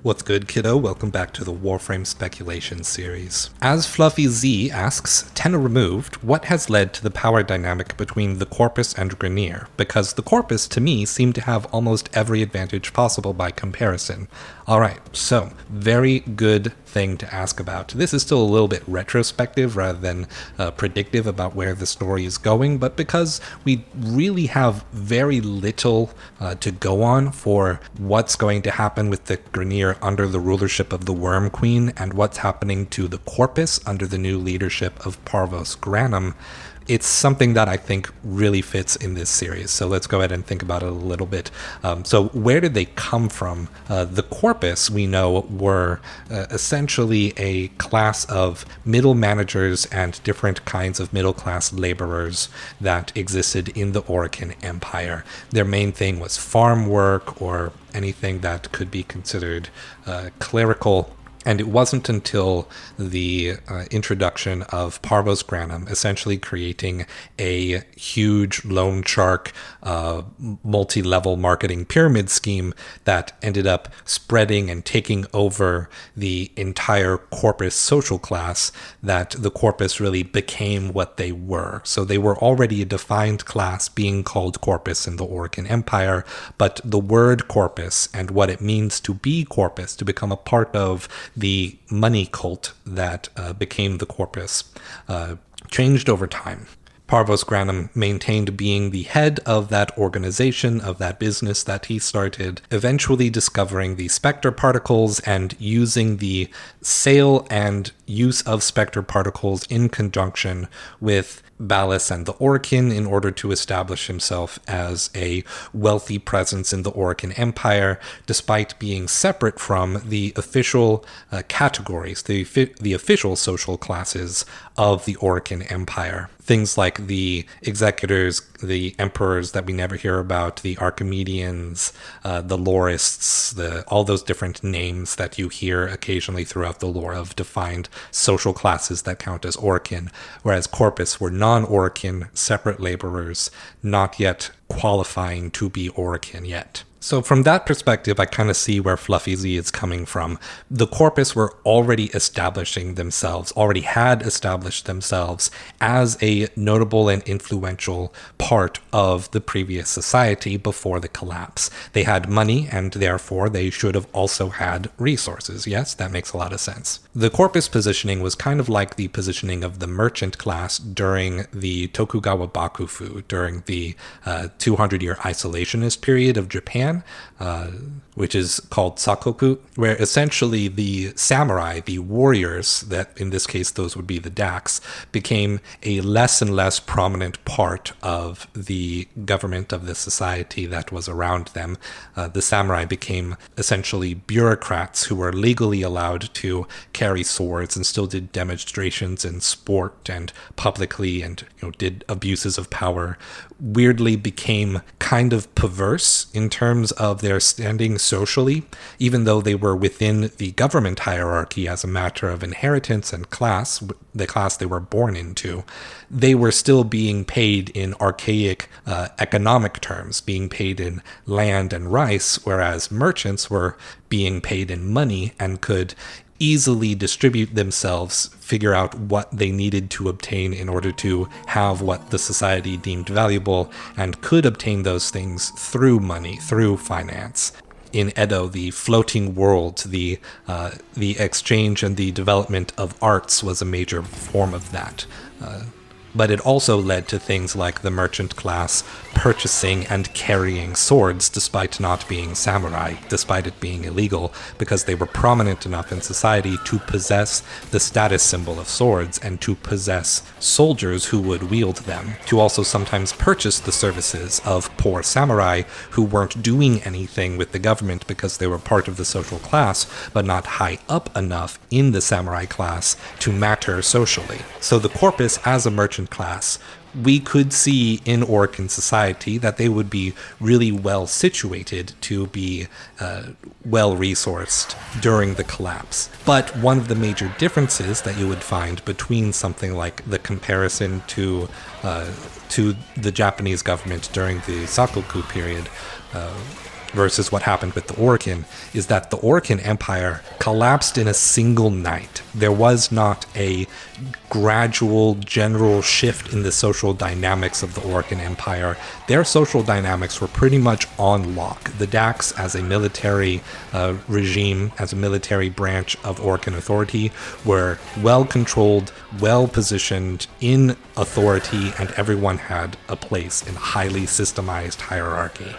What's good, kiddo? Welcome back to the Warframe Speculation series. As Fluffy Z asks, Tenor removed, what has led to the power dynamic between the Corpus and Grineer? Because the Corpus, to me, seemed to have almost every advantage possible by comparison. Alright, so, very good thing to ask about. This is still a little bit retrospective rather than predictive about where the story is going, but because we really have very little to go on for what's going to happen with the Grineer under the rulership of the Worm Queen and what's happening to the Corpus under the new leadership of Parvos Granum, it's something that I think really fits in this series. So let's go ahead and think about it a little bit. So where did they come from? The Corpus, we know, were essentially a class of middle managers and different kinds of middle-class laborers that existed in the Orokin Empire. Their main thing was farm work or anything that could be considered clerical. And it wasn't until the introduction of Parvos Granum, essentially creating a huge loan shark multi-level marketing pyramid scheme that ended up spreading and taking over the entire Corpus social class, that the Corpus really became what they were. So they were already a defined class being called Corpus in the Orokin Empire, but the word Corpus and what it means to be Corpus, to become a part of the money cult that became the Corpus, changed over time. Parvos Granum maintained being the head of that organization, of that business that he started, eventually discovering the spectre particles and using the sale and use of spectre particles in conjunction with Ballas and the Orokin in order to establish himself as a wealthy presence in the Orokin Empire, despite being separate from the official categories, the official social classes of the Orokin Empire. Things like the executors, the emperors that we never hear about, the Archimedeans, the Lorists, all those different names that you hear occasionally throughout the lore of defined social classes that count as Orokin, whereas Corpus were non-Orokin, separate laborers, not yet qualifying to be Orokin yet. So from that perspective, I kind of see where Fluffy Z is coming from. The Corpus were already establishing themselves, already had established themselves as a notable and influential part of the previous society before the collapse. They had money, and therefore they should have also had resources. Yes, that makes a lot of sense. The Corpus positioning was kind of like the positioning of the merchant class during the Tokugawa Bakufu, during the 200-year isolationist period of Japan, which is called Sakoku, where essentially the samurai, the warriors, that in this case those would be the Dax, became a less and less prominent part of the government of the society that was around them. The samurai became essentially bureaucrats who were legally allowed to carry swords and still did demonstrations in sport and publicly and did abuses of power. Weirdly became kind of perverse in terms of their standing socially, even though they were within the government hierarchy as a matter of inheritance and class, the class they were born into. They were still being paid in archaic economic terms, being paid in land and rice, whereas merchants were being paid in money and could easily distribute themselves, figure out what they needed to obtain in order to have what the society deemed valuable, and could obtain those things through money, through finance. In Edo, the floating world, the exchange and the development of arts was a major form of that. But it also led to things like the merchant class purchasing and carrying swords despite not being samurai, despite it being illegal, because they were prominent enough in society to possess the status symbol of swords and to possess soldiers who would wield them, to also sometimes purchase the services of poor samurai who weren't doing anything with the government because they were part of the social class, but not high up enough in the samurai class to matter socially. So the Corpus as a merchant class, we could see in Orokin society that they would be really well situated to be well resourced during the collapse. But one of the major differences that you would find between something like the comparison to the Japanese government during the Sakoku period versus what happened with the Orcan is that the Orcan Empire collapsed in a single night. There was not a gradual general shift in the social dynamics of the Orcan Empire. Their social dynamics were pretty much on lock. The Dax, as a military regime, as a military branch of Orcan authority, were well controlled, well positioned in authority, and everyone had a place in a highly systemized hierarchy.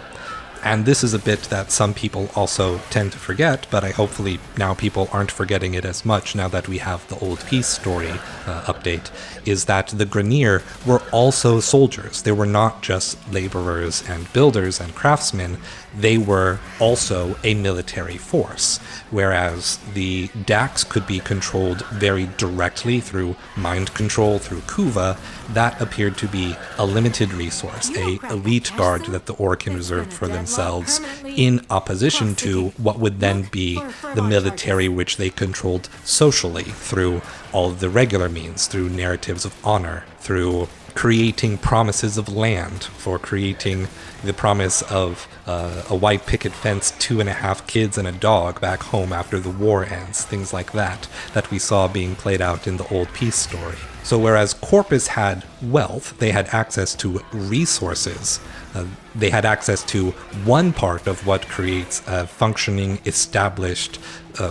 And this is a bit that some people also tend to forget, but hopefully now people aren't forgetting it as much now that we have the Old Peace story update, is that the Grineer were also soldiers. They were not just laborers and builders and craftsmen. They were also a military force, whereas the Dax could be controlled very directly through mind control, through Kuva. That appeared to be a limited resource, a elite guard that the Orcan reserved for themselves, in opposition to what would then be the military which they controlled socially through all of the regular means, through narratives of honor, through creating promises of land, for creating the promise of a white picket fence, 2.5 kids and a dog back home after the war ends, things like that we saw being played out in the Old Peace story. So whereas Corpus had wealth, they had access to resources, they had access to one part of what creates a functioning, established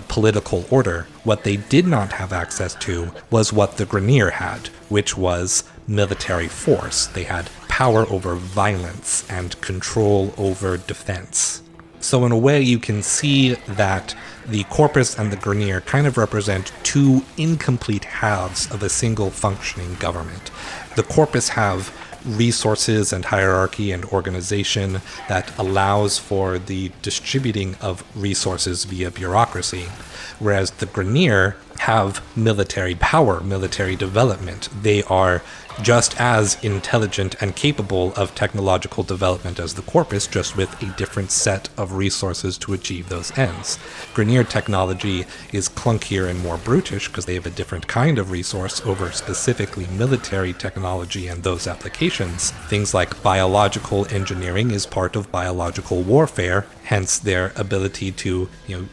political order. What they did not have access to was what the Grineer had, which was military force. They had power over violence and control over defense. So in a way, you can see that the Corpus and the Grineer kind of represent two incomplete halves of a single functioning government. The Corpus have resources and hierarchy and organization that allows for the distributing of resources via bureaucracy, whereas the Grineer have military power, military development. They are just as intelligent and capable of technological development as the Corpus, just with a different set of resources to achieve those ends. Grineer technology is clunkier and more brutish because they have a different kind of resource over specifically military technology and those applications. Things like biological engineering is part of biological warfare, hence their ability to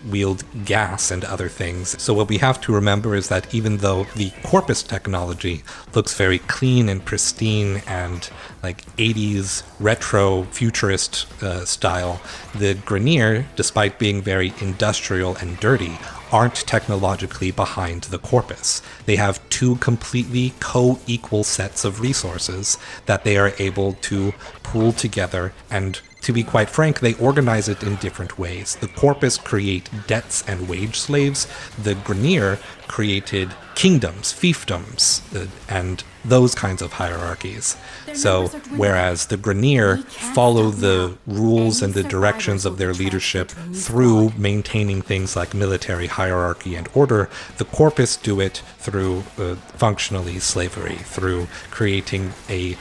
wield gas and other things. So what we have to remember is that even though the Corpus technology looks very clean and pristine and like 80s retro futurist style, the Grineer, despite being very industrial and dirty, aren't technologically behind the Corpus. They have two completely co-equal sets of resources that they are able to pool together, and to be quite frank, they organize it in different ways. The Corpus create debts and wage slaves. The Grineer created kingdoms, fiefdoms, and those kinds of hierarchies. So whereas the Grineer follow the rules and the directions of their leadership through maintaining things like military hierarchy and order, the Corpus do it through functionally slavery, through creating a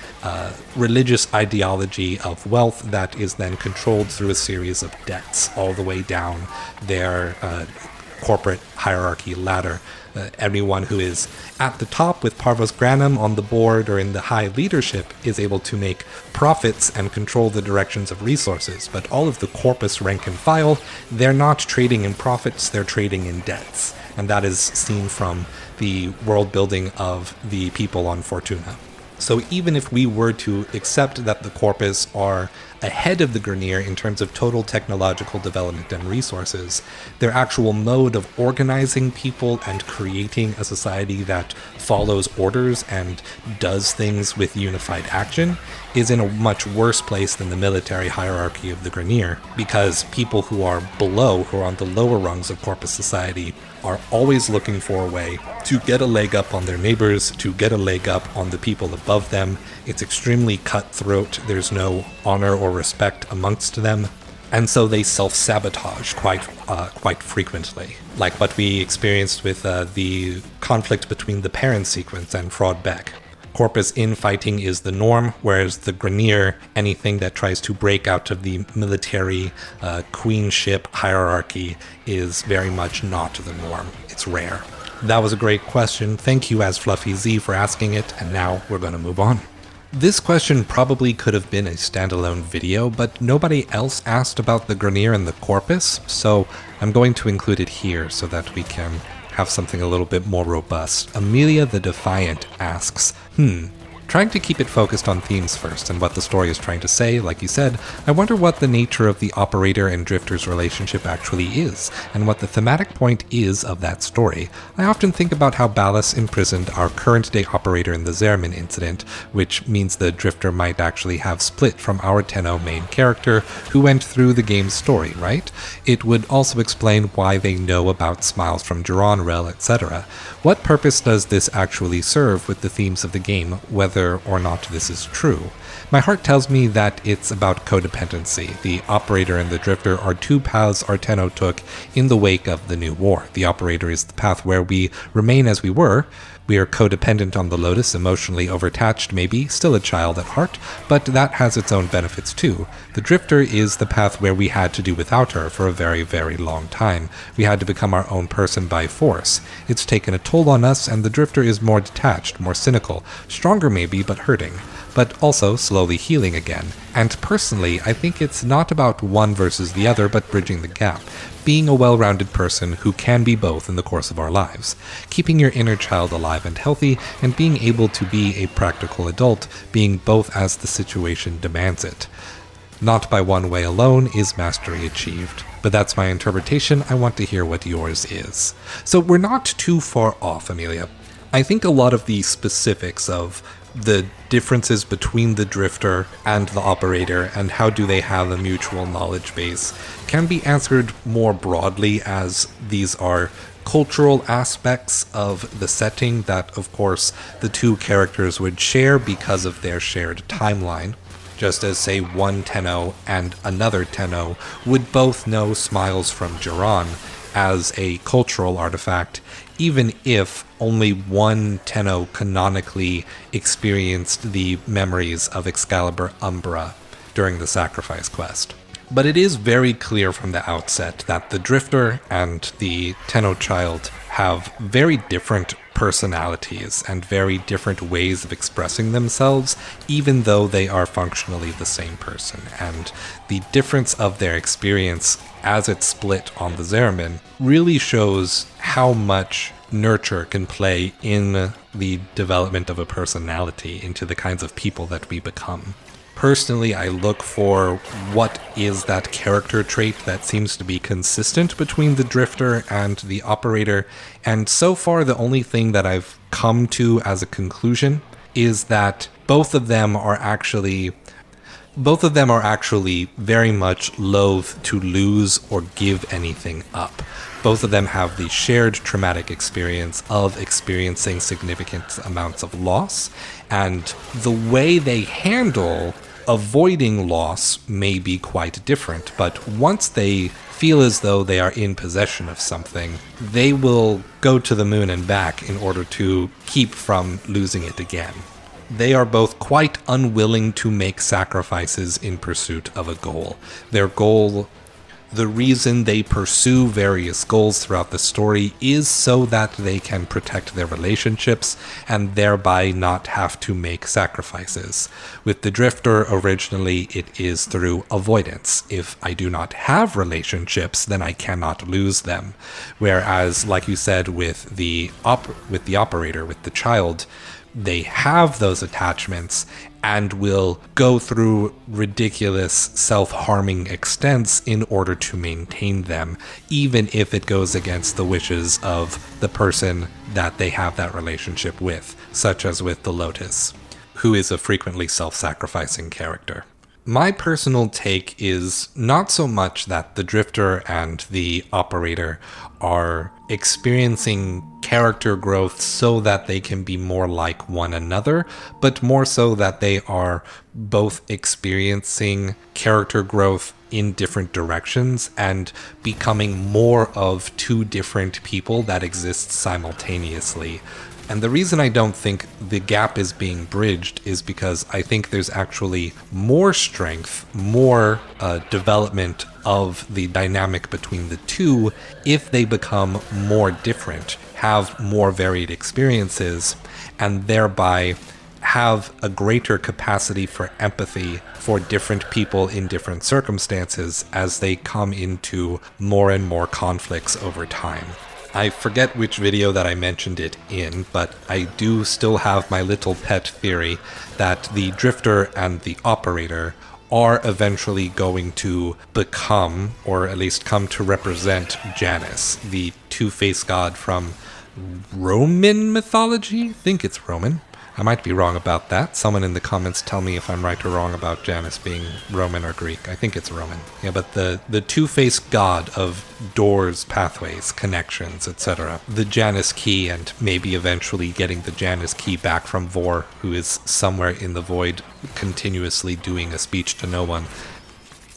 religious ideology of wealth that is then controlled through a series of debts all the way down their corporate hierarchy ladder. Everyone who is at the top with Parvos Granum on the board or in the high leadership is able to make profits and control the directions of resources. But all of the Corpus rank and file, they're not trading in profits, they're trading in debts. And that is seen from the world building of the people on Fortuna. So even if we were to accept that the Corpus are ahead of the Grineer in terms of total technological development and resources, their actual mode of organizing people and creating a society that follows orders and does things with unified action is in a much worse place than the military hierarchy of the Grineer, because people who are below, who are on the lower rungs of Corpus society, are always looking for a way to get a leg up on their neighbors, to get a leg up on the people above them. It's extremely cutthroat. There's no honor or respect amongst them. And so they self-sabotage quite frequently, like what we experienced with the conflict between the Parent sequence and Fraud Beck. Corpus infighting is the norm, whereas the Grineer, anything that tries to break out of the military queenship hierarchy, is very much not the norm. It's rare. That was a great question. Thank you, As Fluffy Z, for asking it, and now we're going to move on. This question probably could have been a standalone video, but nobody else asked about the Grineer and the Corpus, so I'm going to include it here so that we can have something a little bit more robust. Amelia the Defiant asks, trying to keep it focused on themes first and what the story is trying to say, like you said, I wonder what the nature of the operator and drifter's relationship actually is, and what the thematic point is of that story. I often think about how Ballas imprisoned our current-day operator in the Zerman incident, which means the drifter might actually have split from our Tenno main character, who went through the game's story, right? It would also explain why they know about smiles from Duranrel, etc. What purpose does this actually serve with the themes of the game, whether or not this is true? My heart tells me that it's about codependency. The operator and the drifter are two paths our Tenno took in the wake of the new war. The operator is the path where we remain as we were. We are codependent on the Lotus, emotionally overattached maybe, still a child at heart, but that has its own benefits too. The drifter is the path where we had to do without her for a very, very long time. We had to become our own person by force. It's taken a toll on us, and the drifter is more detached, more cynical, stronger maybe, but hurting, but also slowly healing again. And personally, I think it's not about one versus the other, but bridging the gap. Being a well-rounded person who can be both in the course of our lives. Keeping your inner child alive and healthy, and being able to be a practical adult, being both as the situation demands it. Not by one way alone is mastery achieved. But that's my interpretation. I want to hear what yours is. So we're not too far off, Amelia. I think a lot of the specifics of the differences between the drifter and the operator and how do they have a mutual knowledge base can be answered more broadly, as these are cultural aspects of the setting that, of course, the two characters would share because of their shared timeline. Just as, say, one Tenno and another Tenno would both know smiles from Duran as a cultural artifact, even if only one Tenno canonically experienced the memories of Excalibur Umbra during the Sacrifice quest. But it is very clear from the outset that the Drifter and the Tenno Child have very different personalities and very different ways of expressing themselves, even though they are functionally the same person. And the difference of their experience as it's split on the Zerman really shows how much nurture can play in the development of a personality into the kinds of people that we become. Personally, I look for what is that character trait that seems to be consistent between the Drifter and the Operator, and so far the only thing that I've come to as a conclusion is that both of them are actually very much loath to lose or give anything up. Both of them have the shared traumatic experience of experiencing significant amounts of loss, and the way they handle avoiding loss may be quite different, but once they feel as though they are in possession of something, they will go to the moon and back in order to keep from losing it again. They are both quite unwilling to make sacrifices in pursuit of a goal. The reason they pursue various goals throughout the story is so that they can protect their relationships and thereby not have to make sacrifices. With the Drifter, originally it is through avoidance. If I do not have relationships, then I cannot lose them. Whereas, like you said, with the Operator, with the Child, they have those attachments and will go through ridiculous self-harming extents in order to maintain them, even if it goes against the wishes of the person that they have that relationship with, such as with the Lotus, who is a frequently self-sacrificing character. My personal take is not so much that the Drifter and the Operator are experiencing character growth so that they can be more like one another, but more so that they are both experiencing character growth in different directions and becoming more of two different people that exist simultaneously. And the reason I don't think the gap is being bridged is because I think there's actually more strength, more development of the dynamic between the two if they become more different, have more varied experiences, and thereby have a greater capacity for empathy for different people in different circumstances as they come into more and more conflicts over time. I forget which video that I mentioned it in, but I do still have my little pet theory that the Drifter and the Operator are eventually going to become, or at least come to represent, Janus, the two-faced god from Roman mythology? I think it's Roman. I might be wrong about that. Someone in the comments tell me if I'm right or wrong about Janus being Roman or Greek. I think it's Roman. Yeah, but the two-faced god of doors, pathways, connections, etc. The Janus key, and maybe eventually getting the Janus key back from Vor, who is somewhere in the void continuously doing a speech to no one.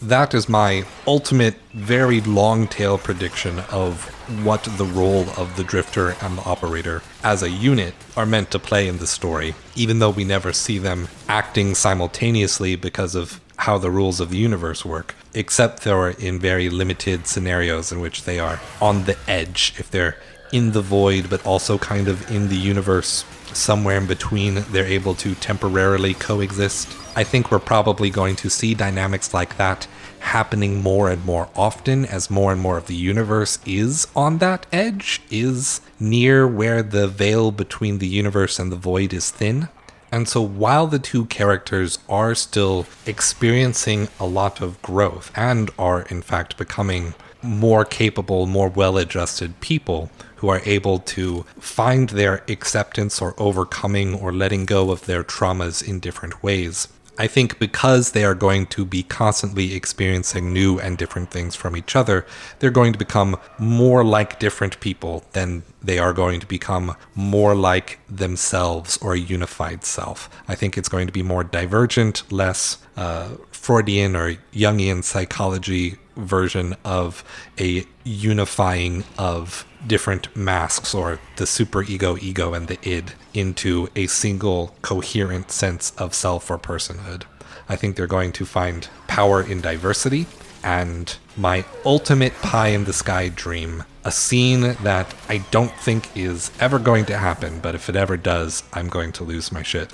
That is my ultimate, very long-tail prediction of what the role of the Drifter and the Operator as a unit are meant to play in the story, even though we never see them acting simultaneously because of how the rules of the universe work, except for in very limited scenarios in which they are on the edge, if they're in the void but also kind of in the universe somewhere in between, they're able to temporarily coexist. I think we're probably going to see dynamics like that happening more and more often as more and more of the universe is on that edge, is near where the veil between the universe and the void is thin. And so while the two characters are still experiencing a lot of growth and are in fact becoming more capable, more well-adjusted people who are able to find their acceptance or overcoming or letting go of their traumas in different ways, I think because they are going to be constantly experiencing new and different things from each other, they're going to become more like different people than they are going to become more like themselves or a unified self. I think it's going to be more divergent, less Freudian or Jungian psychology version of a unifying of different masks, or the superego, ego, and the id, into a single coherent sense of self or personhood. I think they're going to find power in diversity, and my ultimate pie in the sky dream, a scene that I don't think is ever going to happen, but if it ever does, I'm going to lose my shit,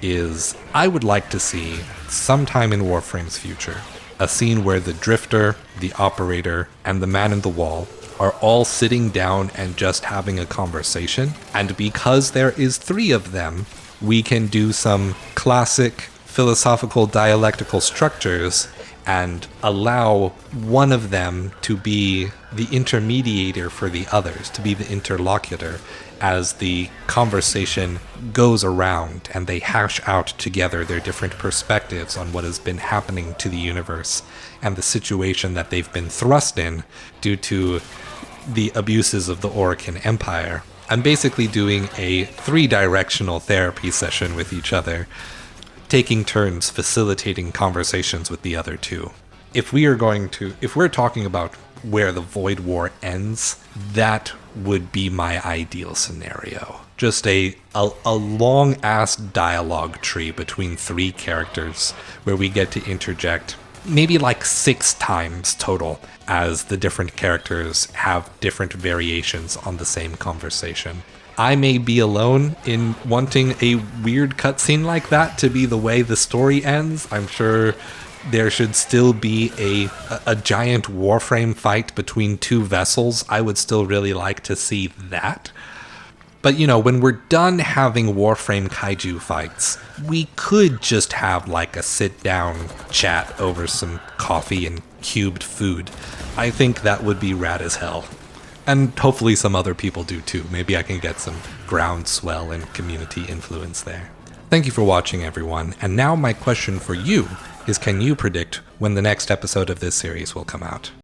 is I would like to see, sometime in Warframe's future, a scene where the Drifter, the Operator, and the Man in the Wall are all sitting down and just having a conversation. And because there is 3 of them, we can do some classic philosophical dialectical structures and allow one of them to be the intermediator for the others, to be the interlocutor, as the conversation goes around and they hash out together their different perspectives on what has been happening to the universe and the situation that they've been thrust in due to the abuses of the Orokin Empire. I'm basically doing a 3-directional therapy session with each other, taking turns facilitating conversations with the other 2. If we're talking about where the Void War ends, that would be my ideal scenario. Just a long-ass dialogue tree between 3 characters where we get to interject maybe like 6 times total as the different characters have different variations on the same conversation. I may be alone in wanting a weird cutscene like that to be the way the story ends. I'm sure there should still be a giant Warframe fight between 2 vessels. I would still really like to see that. But when we're done having Warframe kaiju fights, we could just have like a sit-down chat over some coffee and cubed food. I think that would be rad as hell. And hopefully some other people do too. Maybe I can get some groundswell and community influence there. Thank you for watching, everyone. And now my question for you is, can you predict when the next episode of this series will come out?